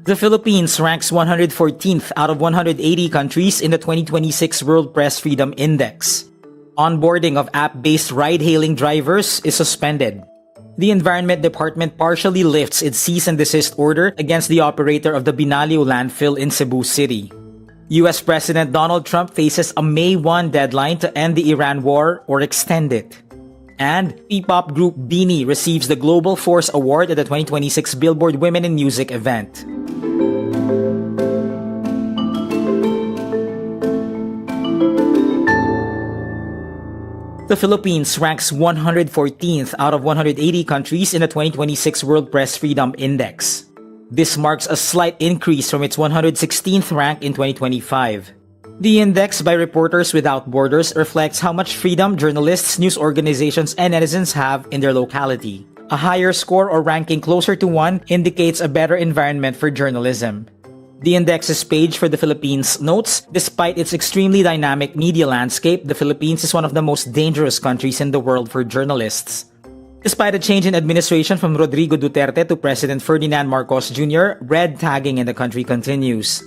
The Philippines ranks 114th out of 180 countries in the 2026 World Press Freedom Index. Onboarding of app-based ride-hailing drivers is suspended. The Environment Department partially lifts its cease and desist order against the operator of the BINI landfill in Cebu City. US President Donald Trump faces a May 1 deadline to end the Iran war or extend it. And P-pop group BINI receives the Global Force Award at the 2026 Billboard Women in Music event. The Philippines ranks 114th out of 180 countries in the 2026 World Press Freedom Index. This marks a slight increase from its 116th rank in 2025. The index by Reporters Without Borders reflects how much freedom journalists, news organizations, and netizens have in their locality. A higher score or ranking closer to 1 indicates a better environment for journalism. The index's page for the Philippines notes, despite its extremely dynamic media landscape, the Philippines is one of the most dangerous countries in the world for journalists. Despite a change in administration from Rodrigo Duterte to President Ferdinand Marcos Jr., red tagging in the country continues.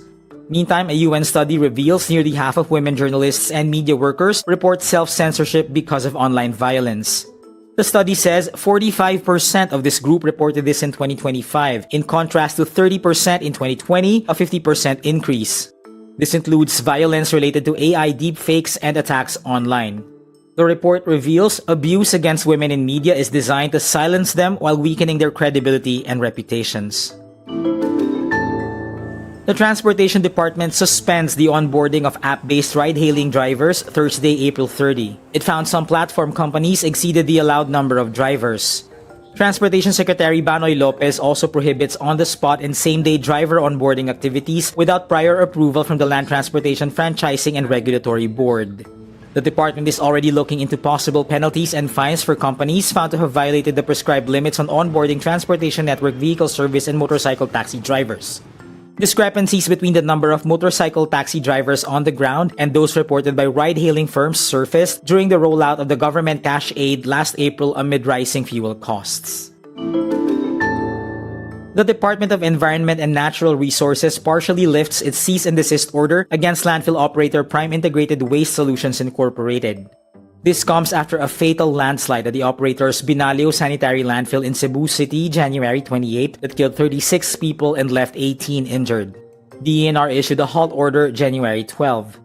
Meantime, a UN study reveals nearly half of women journalists and media workers report self-censorship because of online violence. The study says 45% of this group reported this in 2025, in contrast to 30% in 2020, a 50% increase. This includes violence related to AI deepfakes and attacks online. The report reveals abuse against women in media is designed to silence them while weakening their credibility and reputations. The Transportation Department suspends the onboarding of app-based ride-hailing drivers Thursday, April 30. It found some platform companies exceeded the allowed number of drivers. Transportation Secretary Banoy Lopez also prohibits on-the-spot and same-day driver onboarding activities without prior approval from the Land Transportation Franchising and Regulatory Board. The department is already looking into possible penalties and fines for companies found to have violated the prescribed limits on onboarding transportation network vehicle service and motorcycle taxi drivers. Discrepancies between the number of motorcycle taxi drivers on the ground and those reported by ride-hailing firms surfaced during the rollout of the government cash aid last April amid rising fuel costs. The Department of Environment and Natural Resources partially lifts its cease and desist order against landfill operator Prime Integrated Waste Solutions Incorporated. This comes after a fatal landslide at the operator's Binalio Sanitary Landfill in Cebu City, January 28, that killed 36 people and left 18 injured. The ENR issued a halt order January 12.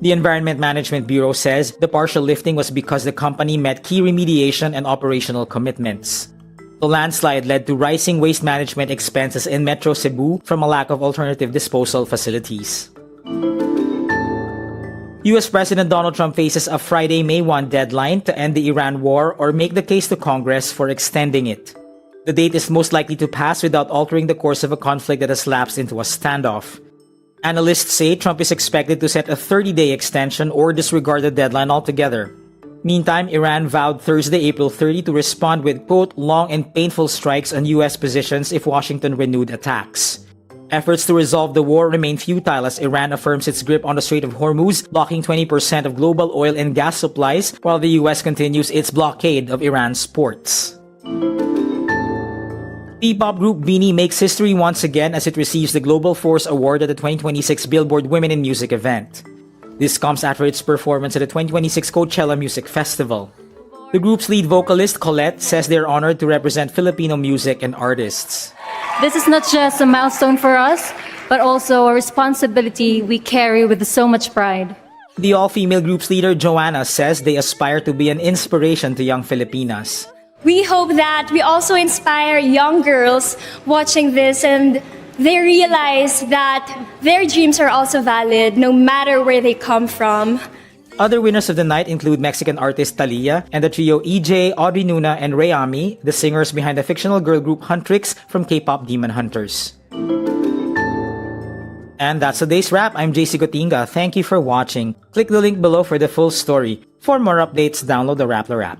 The Environment Management Bureau says the partial lifting was because the company met key remediation and operational commitments. The landslide led to rising waste management expenses in Metro Cebu from a lack of alternative disposal facilities. US President Donald Trump faces a Friday, May 1 deadline to end the Iran war or make the case to Congress for extending it. The date is most likely to pass without altering the course of a conflict that has lapsed into a standoff. Analysts say Trump is expected to set a 30-day extension or disregard the deadline altogether. Meantime, Iran vowed Thursday, April 30 to respond with, quote, long and painful strikes on US positions if Washington renewed attacks. Efforts to resolve the war remain futile as Iran affirms its grip on the Strait of Hormuz, blocking 20% of global oil and gas supplies, while the US continues its blockade of Iran's ports. P-pop group BINI makes history once again as it receives the Global Force Award at the 2026 Billboard Women in Music event. This comes after its performance at the 2026 Coachella Music Festival. The group's lead vocalist, Colette, says they are honored to represent Filipino music and artists. This is not just a milestone for us, but also a responsibility we carry with so much pride. The all-female group's leader, Joanna, says they aspire to be an inspiration to young Filipinas. We hope that we also inspire young girls watching this and they realize that their dreams are also valid no matter where they come from. Other winners of the night include Mexican artist Thalia and the trio EJ, Audrey Nuna, and Rayami, the singers behind the fictional girl group Huntrix from K-pop Demon Hunters. And that's today's wrap. I'm JC Gotinga. Thank you for watching. Click the link below for the full story. For more updates, download the wRap.